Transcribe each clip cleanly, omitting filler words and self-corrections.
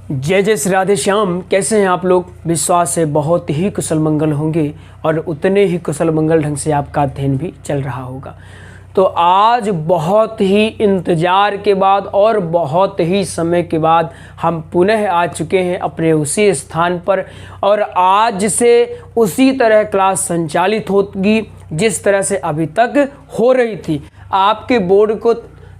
जय जय श्री राधे श्याम। कैसे हैं आप लोग? विश्वास है बहुत ही कुशल मंगल होंगे और उतने ही कुशल मंगल ढंग से आपका अध्ययन भी चल रहा होगा। तो आज बहुत ही इंतज़ार के बाद और बहुत ही समय के बाद हम पुनः आ चुके हैं अपने उसी स्थान पर और आज से उसी तरह क्लास संचालित होगी जिस तरह से अभी तक हो रही थी। आपके बोर्ड को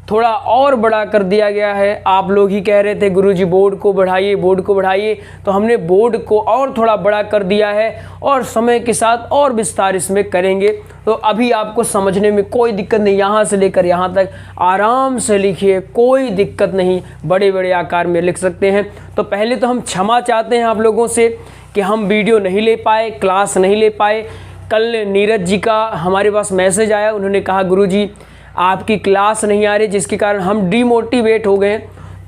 थोड़ा और बड़ा कर दिया गया है। आप लोग ही कह रहे थे गुरुजी बोर्ड को बढ़ाइए, बोर्ड को बढ़ाइए, तो हमने बोर्ड को और थोड़ा बड़ा कर दिया है और समय के साथ और विस्तार इसमें करेंगे। तो अभी आपको समझने में कोई दिक्कत नहीं, यहाँ से लेकर यहाँ तक आराम से लिखिए, कोई दिक्कत नहीं, बड़े बड़े आकार में लिख सकते हैं। तो पहले तो हम क्षमा चाहते हैं आप लोगों से कि हम वीडियो नहीं ले पाए, क्लास नहीं ले पाए। कल नीरज जी का हमारे पास मैसेज आया, उन्होंने कहा गुरुजी आपकी क्लास नहीं आ रही, जिसके कारण हम डिमोटिवेट हो गए।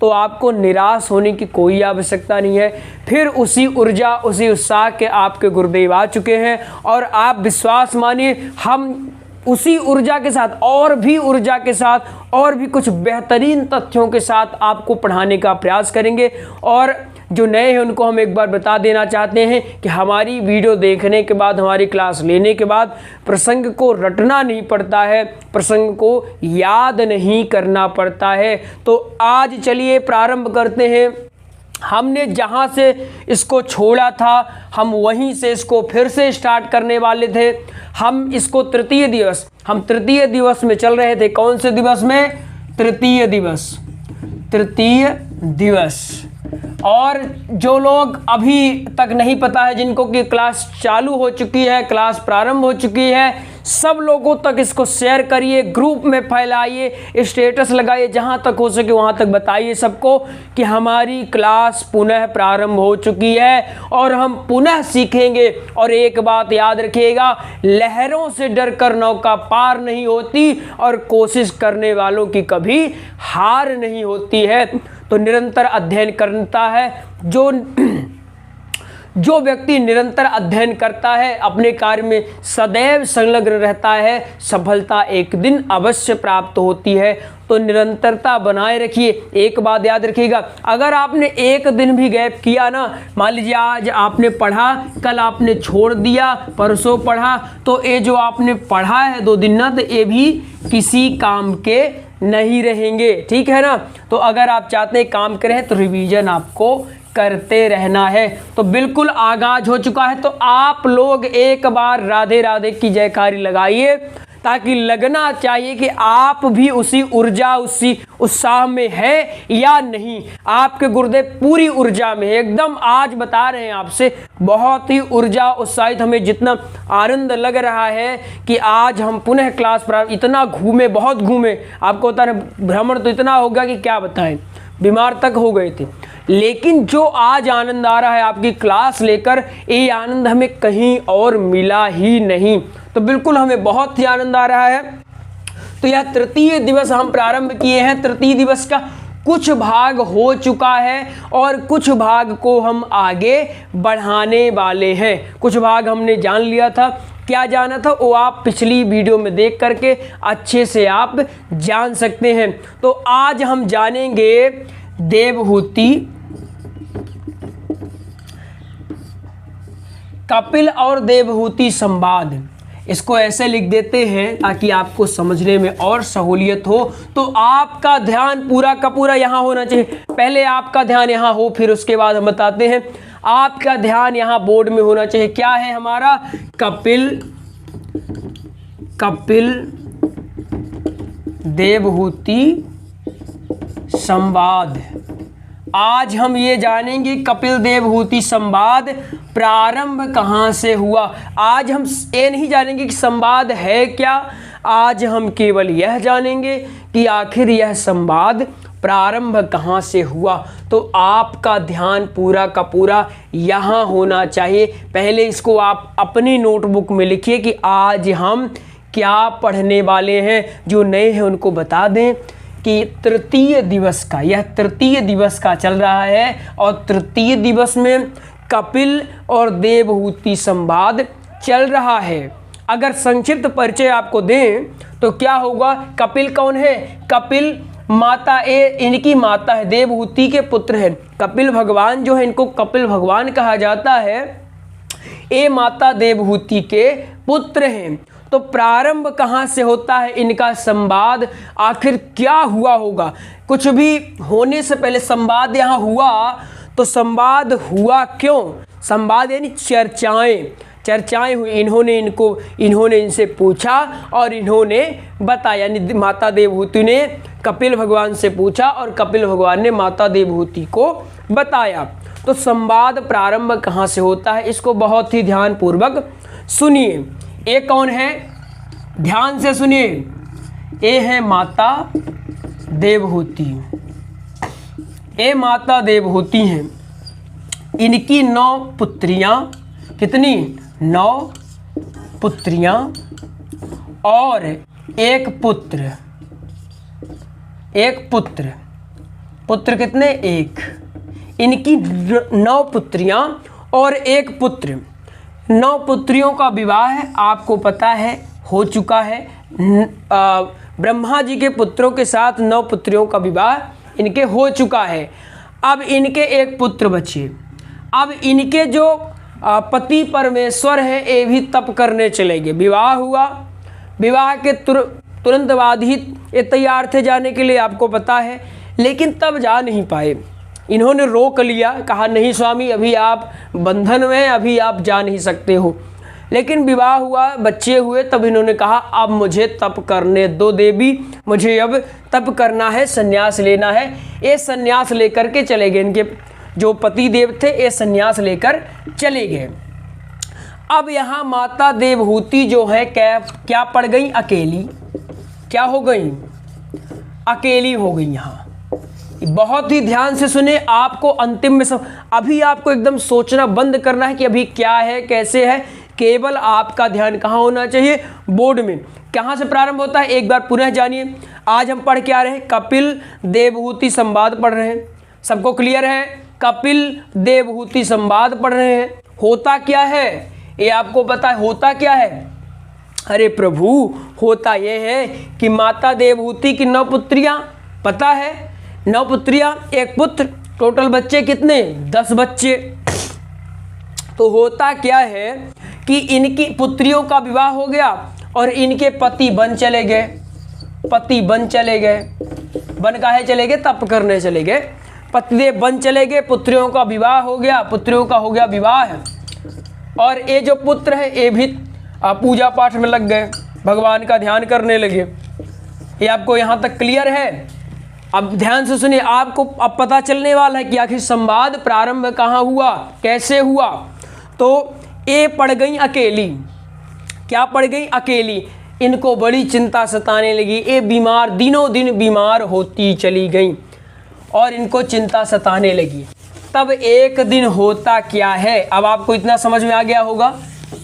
तो आपको निराश होने की कोई आवश्यकता नहीं है। फिर उसी ऊर्जा उसी उत्साह के आपके गुरुदेव आ चुके हैं और आप विश्वास मानिए हम उसी ऊर्जा के साथ और भी ऊर्जा के साथ और भी कुछ बेहतरीन तथ्यों के साथ आपको पढ़ाने का प्रयास करेंगे। और जो नए हैं उनको हम एक बार बता देना चाहते हैं कि हमारी वीडियो देखने के बाद, हमारी क्लास लेने के बाद प्रसंग को रटना नहीं पड़ता है, प्रसंग को याद नहीं करना पड़ता है। तो आज चलिए प्रारंभ करते हैं। हमने जहाँ से इसको छोड़ा था हम वहीं से इसको फिर से स्टार्ट करने वाले थे। हम इसको तृतीय दिवस में चल रहे थे। कौन से दिवस में? तृतीय दिवस। और जो लोग अभी तक नहीं पता है, जिनको कि क्लास चालू हो चुकी है, क्लास प्रारंभ हो चुकी है, सब लोगों तक इसको शेयर करिए, ग्रुप में फैलाइए, स्टेटस लगाइए, जहाँ तक हो सके वहाँ तक बताइए सबको कि हमारी क्लास पुनः प्रारंभ हो चुकी है और हम पुनः सीखेंगे। और एक बात याद रखिएगा, लहरों से डरकर नौका पार नहीं होती और कोशिश करने वालों की कभी हार नहीं होती है। तो निरंतर अध्ययन करता है जो व्यक्ति निरंतर अध्ययन करता है, अपने कार्य में सदैव संलग्न रहता है, सफलता एक दिन अवश्य प्राप्त होती है। तो निरंतरता बनाए रखिए। एक बात याद रखिएगा, अगर आपने एक दिन भी गैप किया ना, मान लीजिए आज आपने पढ़ा, कल आपने छोड़ दिया, परसों पढ़ा, तो ये जो आपने पढ़ा है 2 दिन ना, तो ये भी किसी काम के नहीं रहेंगे, ठीक है ना। तो अगर आप चाहते हैं काम करें तो रिवीजन आपको करते रहना है। तो बिल्कुल आगाज हो चुका है। तो आप लोग एक बार राधे राधे की जयकारी लगाइए, ताकि लगना चाहिए कि आप भी उसी ऊर्जा उसी उत्साह में है या नहीं। आपके गुरुदेव पूरी ऊर्जा में है, एकदम आज बता रहे हैं आपसे, बहुत ही ऊर्जा उत्साहित। हमें जितना आनंद लग रहा है कि आज हम पुनः क्लास प्रारंभ, इतना घूमे, बहुत घूमे, आपको होता है भ्रमण तो इतना होगा कि क्या बताएं, बीमार तक हो गए थे। लेकिन जो आज आनंद आ रहा है आपकी क्लास लेकर, ये आनंद हमें कहीं और मिला ही नहीं। तो बिल्कुल हमें बहुत ही आनंद आ रहा है। तो यह तृतीय दिवस हम प्रारंभ किए हैं। तृतीय दिवस का कुछ भाग हो चुका है और कुछ भाग को हम आगे बढ़ाने वाले हैं। कुछ भाग हमने जान लिया था, क्या जाना था वो आप पिछली वीडियो में देख करके अच्छे से आप जान सकते हैं। तो आज हम जानेंगे देवहूति, कपिल और देवहूति संवाद। इसको ऐसे लिख देते हैं ताकि आपको समझने में और सहूलियत हो। तो आपका ध्यान पूरा का पूरा यहाँ होना चाहिए। पहले आपका ध्यान यहाँ हो, फिर उसके बाद हम बताते हैं। आपका ध्यान यहाँ बोर्ड में होना चाहिए। क्या है हमारा? कपिल देवहूति संवाद। आज हम ये जानेंगे कपिल देवहूति संवाद प्रारंभ कहाँ से हुआ। आज हम ये नहीं जानेंगे कि संवाद है क्या, आज हम केवल यह जानेंगे कि आखिर यह संवाद प्रारंभ कहाँ से हुआ। तो आपका ध्यान पूरा का पूरा यहाँ होना चाहिए। पहले इसको आप अपनी नोटबुक में लिखिए कि आज हम क्या पढ़ने वाले हैं। जो नए हैं उनको बता दें कि तृतीय दिवस का, यह तृतीय दिवस का चल रहा है और तृतीय दिवस में कपिल और देवहूति संवाद चल रहा है। अगर संक्षिप्त परिचय आपको दें तो क्या होगा? कपिल कौन है? कपिल माता इनकी माता है, देवहूति के पुत्र है। कपिल भगवान जो है, इनको कपिल भगवान कहा जाता है। ये माता देवहूति के पुत्र हैं। तो प्रारंभ कहाँ से होता है इनका संवाद? आखिर क्या हुआ होगा? कुछ भी होने से पहले संवाद यहाँ हुआ, तो संवाद हुआ क्यों? संवाद यानी चर्चाएं हुई। इन्होंने इनसे पूछा और इन्होंने बताया, यानी माता देवहूति ने कपिल भगवान से पूछा और कपिल भगवान ने माता देवहूति को बताया। तो संवाद प्रारंभ कहाँ से होता है, इसको बहुत ही ध्यानपूर्वक सुनिए। ये कौन है? ध्यान से सुनिए। ये है माता देवहूति। ये माता देवहूति हैं। इनकी 9 पुत्रियां, कितनी? 9 पुत्रियां और एक पुत्र। पुत्र कितने? 1। इनकी 9 पुत्रियां और एक पुत्र। 9 पुत्रियों का विवाह आपको पता है हो चुका है। ब्रह्मा जी के पुत्रों के साथ 9 पुत्रियों का विवाह इनके हो चुका है। अब इनके एक पुत्र बचे। अब इनके जो पति परमेश्वर है, ये भी तप करने चले गए। विवाह हुआ, विवाह के तुरंत बाद ही ये तैयार थे जाने के लिए, आपको पता है, लेकिन तब जा नहीं पाए। इन्होंने रोक लिया, कहा नहीं स्वामी, अभी आप बंधन में, अभी आप जा नहीं सकते हो। लेकिन विवाह हुआ, बच्चे हुए, तब इन्होंने कहा अब मुझे तप करने दो देवी, मुझे अब तप करना है, संन्यास लेना है। ये संन्यास लेकर के चले गए। इनके जो पति देव थे, ये संन्यास लेकर चले गए। अब यहाँ माता देवहूति जो है क्या पड़ गई? अकेली। क्या हो गई? अकेली हो गई। यहाँ बहुत ही ध्यान से सुने, आपको अंतिम में अभी आपको एकदम सोचना बंद करना है कि अभी क्या है, कैसे है। केवल आपका ध्यान कहाँ होना चाहिए? बोर्ड में। कहाँ से प्रारंभ होता है एक बार पुनः जानिए। आज हम पढ़ के आ रहे हैं, कपिल देवहूति संवाद पढ़ रहे हैं। सबको क्लियर है? कपिल देवहूति संवाद पढ़ रहे हैं। होता क्या है ये आपको पता है? होता क्या है? अरे प्रभु, होता ये है कि माता देवहूति की 9 पुत्रियां, पता है, 9 पुत्रियां, एक पुत्र, टोटल बच्चे कितने? 10 बच्चे। तो होता क्या है कि इनकी पुत्रियों का विवाह हो गया और इनके पति बन चले गए। बन काहे चले गए? तप करने चले गए। पतिदेव बन चले गए, पुत्रियों का विवाह हो गया, पुत्रियों का हो गया विवाह। और ये जो पुत्र है ये भी पूजा पाठ में लग गए, भगवान का ध्यान करने लगे। ये आपको यहाँ तक क्लियर है? अब ध्यान से सुनिए, आपको अब पता चलने वाला है कि आखिर संवाद प्रारंभ कहाँ हुआ, कैसे हुआ। तो ये पड़ गई अकेली। क्या पड़ गई? अकेली। इनको बड़ी चिंता सताने लगी। ये बीमार, दिनों दिन बीमार होती चली गई और इनको चिंता सताने लगी। तब एक दिन होता क्या है, अब आपको इतना समझ में आ गया होगा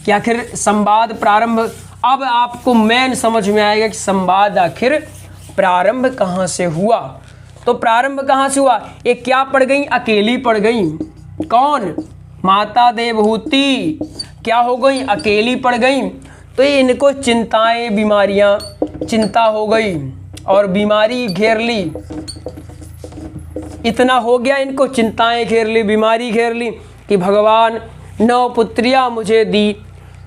कि आखिर संवाद प्रारंभ, अब आपको मेन समझ में आएगा कि संवाद आखिर प्रारंभ कहाँ से हुआ। तो प्रारंभ कहाँ से हुआ? ये क्या पड़ गई? अकेली पड़ गई। कौन? माता देवहूति क्या हो गई? अकेली पड़ गई। तो ये इनको चिंताएं, बीमारियां, चिंता हो गई और बीमारी घेर ली। इतना हो गया, इनको चिंताएं घेर ली, बीमारी घेर ली कि भगवान 9 पुत्रियां मुझे दी,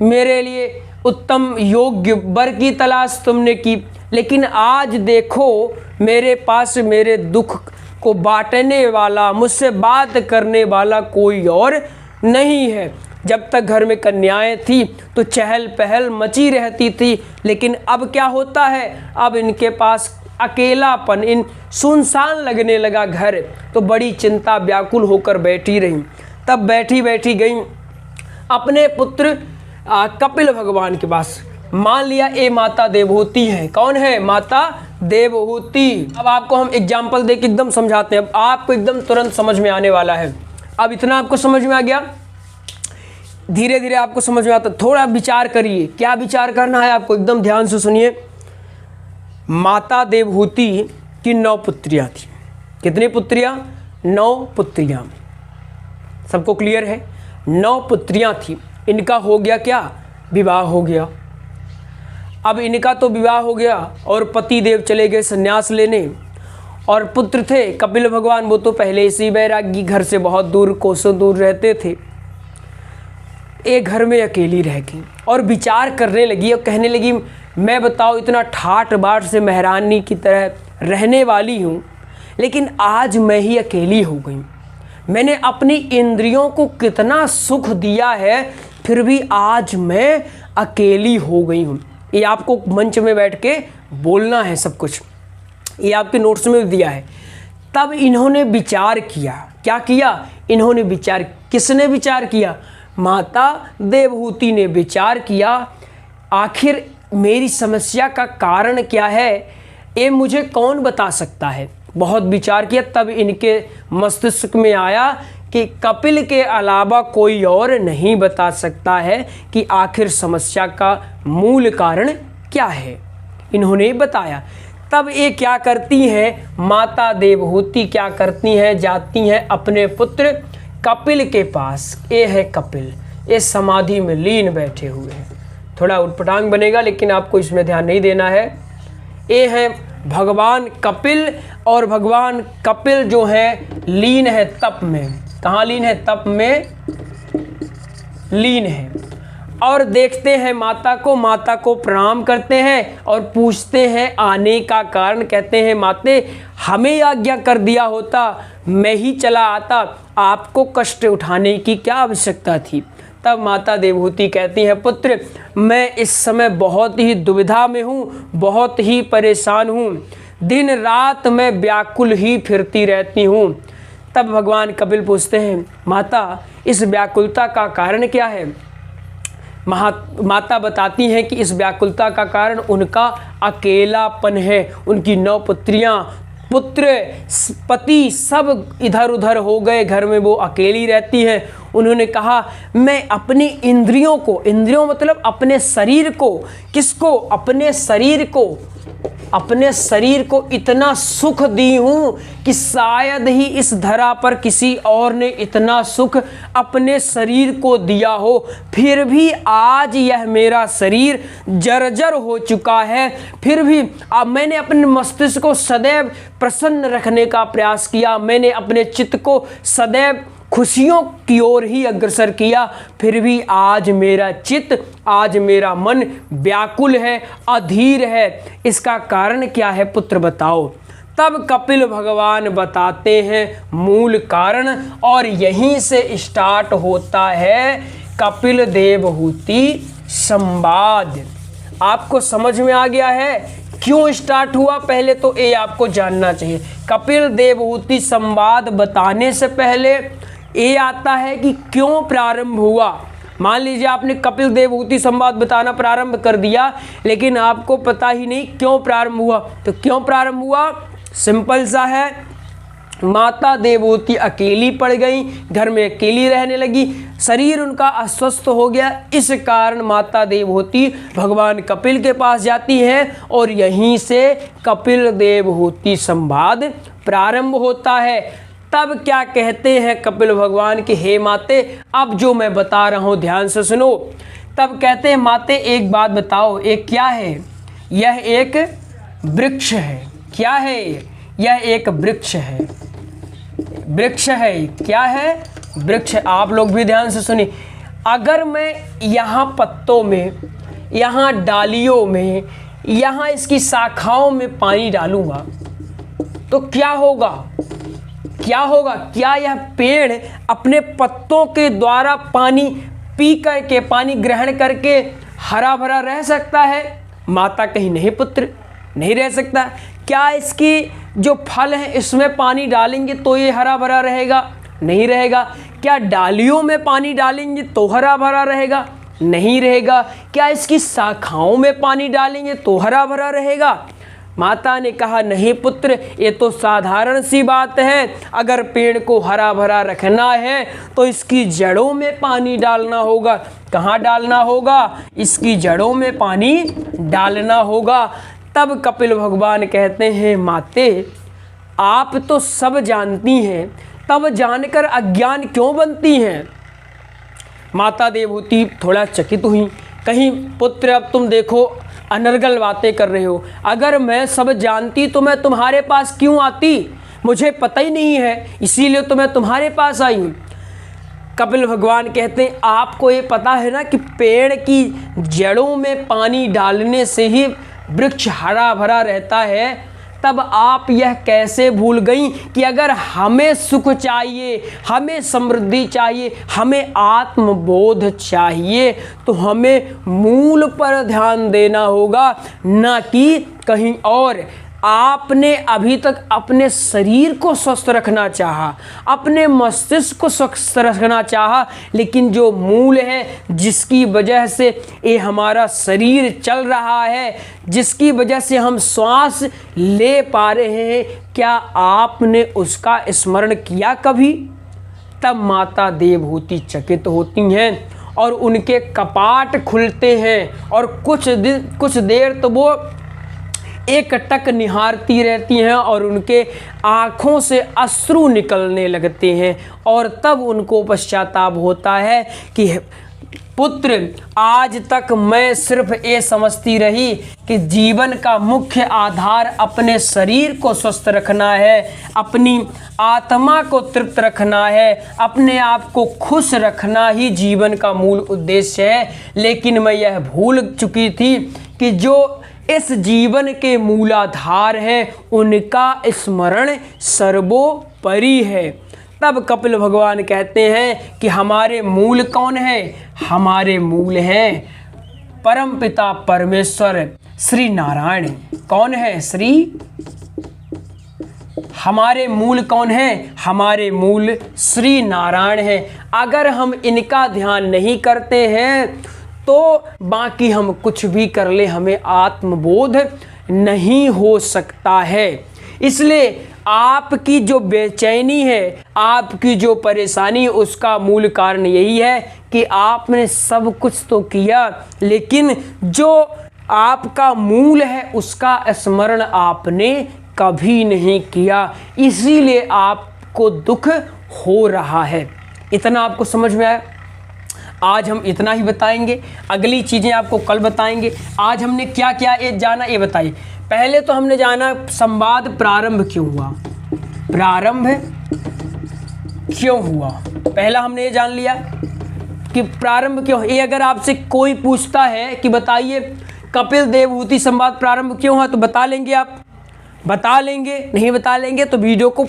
मेरे लिए उत्तम योग्य वर की तलाश तुमने की, लेकिन आज देखो मेरे पास मेरे दुख को बांटने वाला, मुझसे बात करने वाला कोई और नहीं है। जब तक घर में कन्याएं थी तो चहल पहल मची रहती थी, लेकिन अब क्या होता है? अब इनके पास अकेलापन, इन सुनसान लगने लगा घर। तो बड़ी चिंता व्याकुल होकर बैठी रही। तब बैठी बैठी गई अपने पुत्र कपिल भगवान के पास। मान लिया ये माता देवहूति है। कौन है? माता देवहूति। अब आपको हम एग्जाम्पल देके एकदम समझाते हैं। अब आपको एकदम तुरंत समझ में आने वाला है। अब इतना आपको समझ में आ गया, धीरे धीरे आपको समझ में आता। थोड़ा विचार करिए, क्या विचार करना है आपको, एकदम ध्यान से सुनिए। माता देवहूति की 9 पुत्रियां थी। कितनी पुत्रियां? 9 पुत्रियां। सबको क्लियर है? 9 पुत्रियां थी। इनका हो गया क्या? विवाह हो गया। अब इनका तो विवाह हो गया और पति देव चले गए संन्यास लेने, और पुत्र थे कपिल भगवान, वो तो पहले इसी बैरागी, घर से बहुत दूर, कोसों दूर रहते थे। एक घर में अकेली रह गई और विचार करने लगी और कहने लगी, मैं बताओ इतना ठाट बाट से महारानी की तरह रहने वाली हूँ, लेकिन आज मैं ही अकेली हो गई। मैंने अपनी इंद्रियों को कितना सुख दिया है, फिर भी आज मैं अकेली हो गई हूँ। ये आपको मंच में बैठ के बोलना है सब कुछ, ये आपके नोट्स में भी दिया है। तब इन्होंने विचार किया। क्या किया? इन्होंने विचार, किसने विचार किया? माता देवहूति ने विचार किया, आखिर मेरी समस्या का कारण क्या है, ये मुझे कौन बता सकता है। बहुत विचार किया, तब इनके मस्तिष्क में आया कि कपिल के अलावा कोई और नहीं बता सकता है कि आखिर समस्या का मूल कारण क्या है। इन्होंने बताया। तब ये क्या करती हैं, माता देवहूति क्या करती हैं, जाती हैं अपने पुत्र कपिल के पास। ये है कपिल, ये समाधि में लीन बैठे हुए हैं। थोड़ा उटपटांग बनेगा लेकिन आपको इसमें ध्यान नहीं देना है। ये है भगवान कपिल, और भगवान कपिल जो है लीन है तप में। कहाँ लीन है? तप में लीन है। और देखते हैं माता को प्रणाम करते हैं और पूछते हैं आने का कारण। कहते हैं, माते हमें आज्ञा कर दिया होता, मैं ही चला आता, आपको कष्ट उठाने की क्या आवश्यकता थी। तब माता देवहूति कहती हैं, पुत्र मैं इस समय बहुत ही दुविधा में हूँ, बहुत ही परेशान हूँ, दिन रात मैं व्याकुल ही फिरती रहती हूँ। तब भगवान कपिल पूछते हैं, माता इस व्याकुलता का कारण क्या है। माता बताती हैं कि इस व्याकुलता का कारण उनका अकेलापन है। उनकी 9 पुत्रियां, पुत्र, पति सब इधर उधर हो गए, घर में वो अकेली रहती हैं। उन्होंने कहा, मैं अपनी इंद्रियों को, इंद्रियों मतलब अपने शरीर को, किसको? अपने शरीर को इतना सुख दी हूँ कि शायद ही इस धरा पर किसी और ने इतना सुख अपने शरीर को दिया हो, फिर भी आज यह मेरा शरीर जर्जर हो चुका है। फिर भी अब मैंने अपने मस्तिष्क को सदैव प्रसन्न रखने का प्रयास किया, मैंने अपने चित्त को सदैव खुशियों की ओर ही अग्रसर किया, फिर भी आज मेरा चित्त, आज मेरा मन व्याकुल है, अधीर है। इसका कारण क्या है पुत्र बताओ। तब कपिल भगवान बताते हैं मूल कारण, और यहीं से स्टार्ट होता है कपिल देवहूति संवाद। आपको समझ में आ गया है क्यों स्टार्ट हुआ? पहले तो ये आपको जानना चाहिए। कपिल देवहूति संवाद बताने से पहले ये आता है कि क्यों प्रारंभ हुआ। मान लीजिए आपने कपिल देवहूति संवाद बताना प्रारंभ कर दिया, लेकिन आपको पता ही नहीं क्यों प्रारंभ हुआ। तो क्यों प्रारंभ हुआ? सिंपल सा है, माता देवहूति अकेली पड़ गई, घर में अकेली रहने लगी, शरीर उनका अस्वस्थ हो गया। इस कारण माता देवहूति भगवान कपिल के पास जाती हैं और यहीं से कपिल देवहूति संवाद प्रारंभ होता है। तब क्या कहते हैं कपिल भगवान कि हे माते, अब जो मैं बता रहा हूँ ध्यान से सुनो। तब कहते हैं, माते एक बात बताओ, एक क्या है? यह एक वृक्ष है। क्या है? यह एक वृक्ष है। वृक्ष है। क्या है? वृक्ष। आप लोग भी ध्यान से सुनिए। अगर मैं यहाँ पत्तों में, यहाँ डालियों में, यहाँ इसकी शाखाओं में पानी डालूंगा तो क्या होगा? क्या होगा? क्या यह पेड़ अपने पत्तों के द्वारा पानी पी करके, पानी ग्रहण करके हरा भरा रह सकता है? माता कहीं, नहीं पुत्र, नहीं रह सकता। क्या इसकी जो फल है इसमें पानी डालेंगे तो ये हरा भरा रहेगा? नहीं रहेगा। क्या डालियों में पानी डालेंगे तो हरा भरा रहेगा? नहीं रहेगा। क्या इसकी शाखाओं में पानी डालेंगे तो हरा भरा रहेगा? माता ने कहा, नहीं पुत्र, ये तो साधारण सी बात है। अगर पेड़ को हरा भरा रखना है तो इसकी जड़ों में पानी डालना होगा। कहाँ डालना होगा? इसकी जड़ों में पानी डालना होगा। तब कपिल भगवान कहते हैं, माते आप तो सब जानती हैं, तब जानकर अज्ञान क्यों बनती हैं? माता देवहूति थोड़ा चकित हुई। कहीं पुत्र अब तुम देखो, अनर्गल बातें कर रहे हो। अगर मैं सब जानती तो मैं तुम्हारे पास क्यों आती? मुझे पता ही नहीं है, इसीलिए तो मैं तुम्हारे पास आई हूँ। कपिल भगवान कहते हैं, आपको ये पता है ना कि पेड़ की जड़ों में पानी डालने से ही वृक्ष हरा भरा रहता है, तब आप यह कैसे भूल गई कि अगर हमें सुख चाहिए, हमें समृद्धि चाहिए, हमें आत्मबोध चाहिए, तो हमें मूल पर ध्यान देना होगा, ना कि कहीं और। आपने अभी तक अपने शरीर को स्वस्थ रखना चाहा, अपने मस्तिष्क को स्वस्थ रखना चाहा, लेकिन जो मूल है, जिसकी वजह से ये हमारा शरीर चल रहा है, जिसकी वजह से हम श्वास ले पा रहे हैं, क्या आपने उसका स्मरण किया कभी? तब माता देवहूति चकित होती हैं और उनके कपाट खुलते हैं और कुछ देर तो वो एक टक निहारती रहती हैं और उनके आँखों से अश्रु निकलने लगते हैं और तब उनको पश्चाताप होता है कि पुत्र, आज तक मैं सिर्फ ये समझती रही कि जीवन का मुख्य आधार अपने शरीर को स्वस्थ रखना है, अपनी आत्मा को तृप्त रखना है, अपने आप को खुश रखना ही जीवन का मूल उद्देश्य है। लेकिन मैं यह भूल चुकी थी कि जो इस जीवन के मूलाधार हैं, उनका स्मरण सर्वोपरि है। तब कपिल भगवान कहते हैं कि हमारे मूल कौन है? हमारे मूल हैं परम पिता परमेश्वर श्री नारायण। कौन है? श्री। हमारे मूल कौन है? हमारे मूल श्री नारायण है। अगर हम इनका ध्यान नहीं करते हैं तो बाकी हम कुछ भी कर ले, हमें आत्मबोध नहीं हो सकता है। इसलिए आपकी जो बेचैनी है, आपकी जो परेशानी, उसका मूल कारण यही है कि आपने सब कुछ तो किया, लेकिन जो आपका मूल है उसका स्मरण आपने कभी नहीं किया, इसीलिए आपको दुख हो रहा है। इतना आपको समझ में आया? आज हम इतना ही बताएंगे, अगली चीज़ें आपको कल बताएंगे। आज हमने क्या क्या ये जाना, ये बताइए। पहले तो हमने जाना संवाद प्रारंभ क्यों हुआ, प्रारंभ क्यों हुआ, पहला हमने ये जान लिया कि प्रारंभ क्यों। ये अगर आपसे कोई पूछता है कि बताइए कपिल देवहूति संवाद प्रारंभ क्यों हुआ, तो बता लेंगे आप? बता लेंगे? नहीं बता लेंगे तो वीडियो को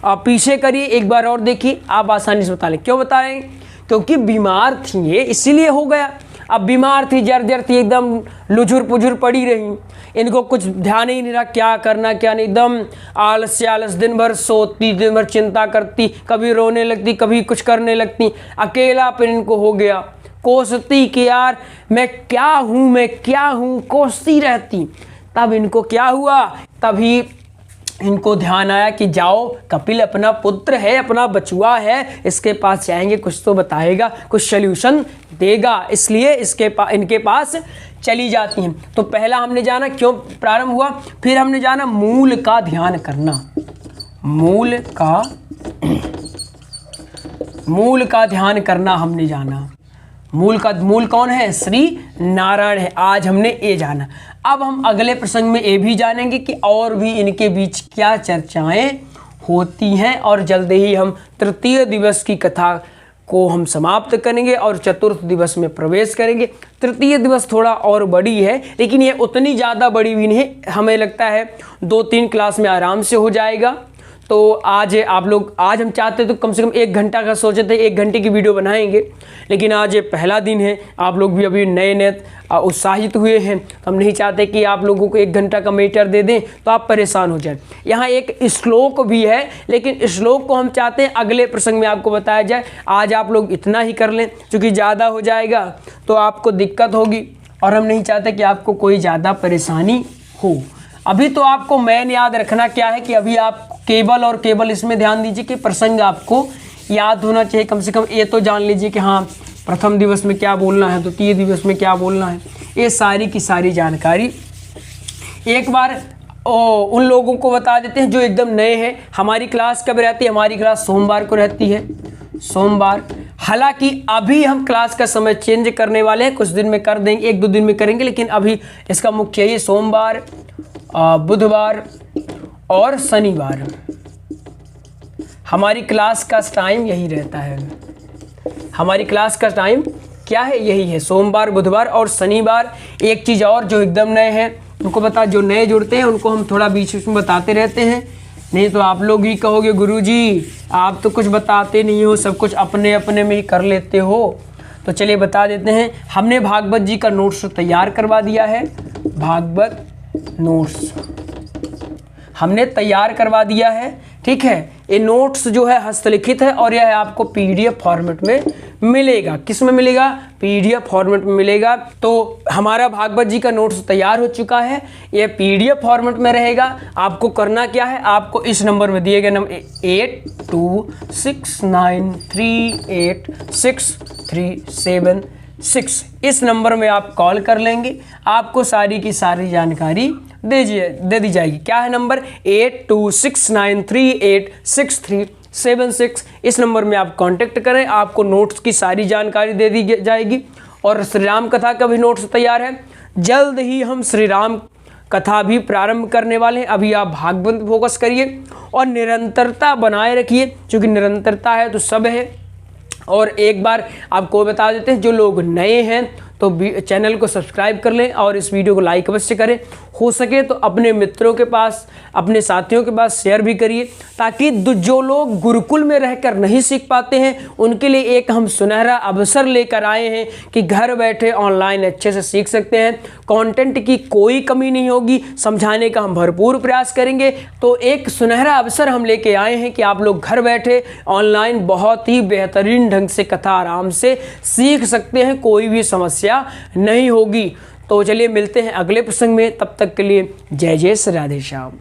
आप पीछे करिए, एक बार और देखिए, आप आसानी से बता लेंगे। क्यों बता रहे हैं? क्योंकि बीमार थी ये, इसीलिए हो गया। अब बीमार थी, जर्जर थी, एकदम लुझुर पुझुर पड़ी रही, इनको कुछ ध्यान ही नहीं रहा क्या करना क्या नहीं, एकदम आलस से आलस, दिन भर सोती, दिन भर चिंता करती, कभी रोने लगती, कभी कुछ करने लगती, अकेलापन इनको हो गया, कोसती कि यार मैं क्या हूँ, मैं क्या हूँ, कोसती रहती। तब इनको क्या हुआ? तभी इनको ध्यान आया कि जाओ, कपिल अपना पुत्र है, अपना बचुआ है, इसके पास जाएंगे, कुछ तो बताएगा, कुछ सल्यूशन देगा, इसलिए इनके पास चली जाती हैं। तो पहला हमने जाना क्यों प्रारंभ हुआ, फिर हमने जाना मूल का ध्यान करना। मूल का ध्यान करना हमने जाना। मूल कौन है? श्री नारायण है। आज हमने ये जाना। अब हम अगले प्रसंग में ये भी जानेंगे कि और भी इनके बीच क्या चर्चाएं होती हैं, और जल्द ही हम तृतीय दिवस की कथा को हम समाप्त करेंगे और चतुर्थ दिवस में प्रवेश करेंगे। तृतीय दिवस थोड़ा और बड़ी है, लेकिन ये उतनी ज़्यादा बड़ी भी नहीं, हमें लगता है 2-3 क्लास में आराम से हो जाएगा। तो आज हम चाहते तो कम से कम 1 घंटा का सोचे थे, 1 घंटे की वीडियो बनाएंगे, लेकिन आज ये पहला दिन है, आप लोग भी अभी नए उत्साहित हुए हैं, तो हम नहीं चाहते कि आप लोगों को 1 घंटा का मीटर दे दें तो आप परेशान हो जाए। यहाँ एक श्लोक भी है, लेकिन श्लोक को हम चाहते हैं अगले प्रसंग में आपको बताया जाए। आज आप लोग इतना ही कर लें, क्योंकि ज़्यादा हो जाएगा तो आपको दिक्कत होगी और हम नहीं चाहते कि आपको कोई ज़्यादा परेशानी हो। अभी तो आपको मेन याद रखना क्या है कि अभी आप केवल और केवल इसमें ध्यान दीजिए कि प्रसंग आपको याद होना चाहिए। कम से कम ये तो जान लीजिए कि हाँ, प्रथम दिवस में क्या बोलना है, द्वितीय दिवस में क्या बोलना है, ये सारी की सारी जानकारी एक बार उन लोगों को बता देते हैं जो एकदम नए हैं। हमारी क्लास कब रहती है? हमारी क्लास सोमवार को रहती है। सोमवार हालांकि अभी हम क्लास का समय चेंज करने वाले हैं, कुछ दिन में कर देंगे, 1-2 दिन में करेंगे, लेकिन अभी इसका मुख्य ये सोमवार, बुधवार और शनिवार हमारी क्लास का टाइम यही रहता है। हमारी क्लास का टाइम क्या है, यही है, सोमवार, बुधवार और शनिवार। एक चीज़ और जो एकदम नए हैं उनको बता, जो नए जुड़ते हैं उनको हम थोड़ा बीच बीच में बताते रहते हैं, नहीं तो आप लोग ही कहोगे गुरुजी आप तो कुछ बताते नहीं हो, सब कुछ अपने अपने में ही कर लेते हो। तो चलिए बता देते हैं, हमने भागवत जी का नोट्स तैयार करवा दिया है। भागवत नोट्स हमने तैयार करवा दिया है, ठीक है। ये नोट्स जो है हस्तलिखित है और यह आपको पीडीएफ फॉर्मेट में मिलेगा। किस में मिलेगा? पीडीएफ फॉर्मेट में मिलेगा। तो हमारा भागवत जी का नोट्स तैयार हो चुका है, यह पीडीएफ फॉर्मेट में रहेगा। आपको करना क्या है, आपको इस नंबर में दिए गए नंबर 8269386376 इस नंबर में आप कॉल कर लेंगे, आपको सारी की सारी जानकारी दे दी जाएगी। क्या है नंबर? 8269386376। इस नंबर में आप कांटेक्ट करें, आपको नोट्स की सारी जानकारी दे दी जाएगी। और श्री राम कथा का भी नोट्स तैयार है, जल्द ही हम श्री राम कथा भी प्रारंभ करने वाले हैं। अभी आप भागवत फोकस करिए और निरंतरता बनाए रखिए, क्योंकि निरंतरता है तो सब है। और एक बार आपको बता देते हैं, जो लोग नए हैं तो चैनल को सब्सक्राइब कर लें और इस वीडियो को लाइक अवश्य करें। हो सके तो अपने मित्रों के पास, अपने साथियों के पास शेयर भी करिए, ताकि जो लोग गुरुकुल में रहकर नहीं सीख पाते हैं उनके लिए एक हम सुनहरा अवसर लेकर आए हैं कि घर बैठे ऑनलाइन अच्छे से सीख सकते हैं। कंटेंट की कोई कमी नहीं होगी, समझाने का हम भरपूर प्रयास करेंगे। तो एक सुनहरा अवसर हम लेके आए हैं कि आप लोग घर बैठे ऑनलाइन बहुत ही बेहतरीन ढंग से कथा आराम से सीख सकते हैं, कोई भी समस्या नहीं होगी। तो चलिए मिलते हैं अगले प्रसंग में, तब तक के लिए जय जय श्री राधे श्याम।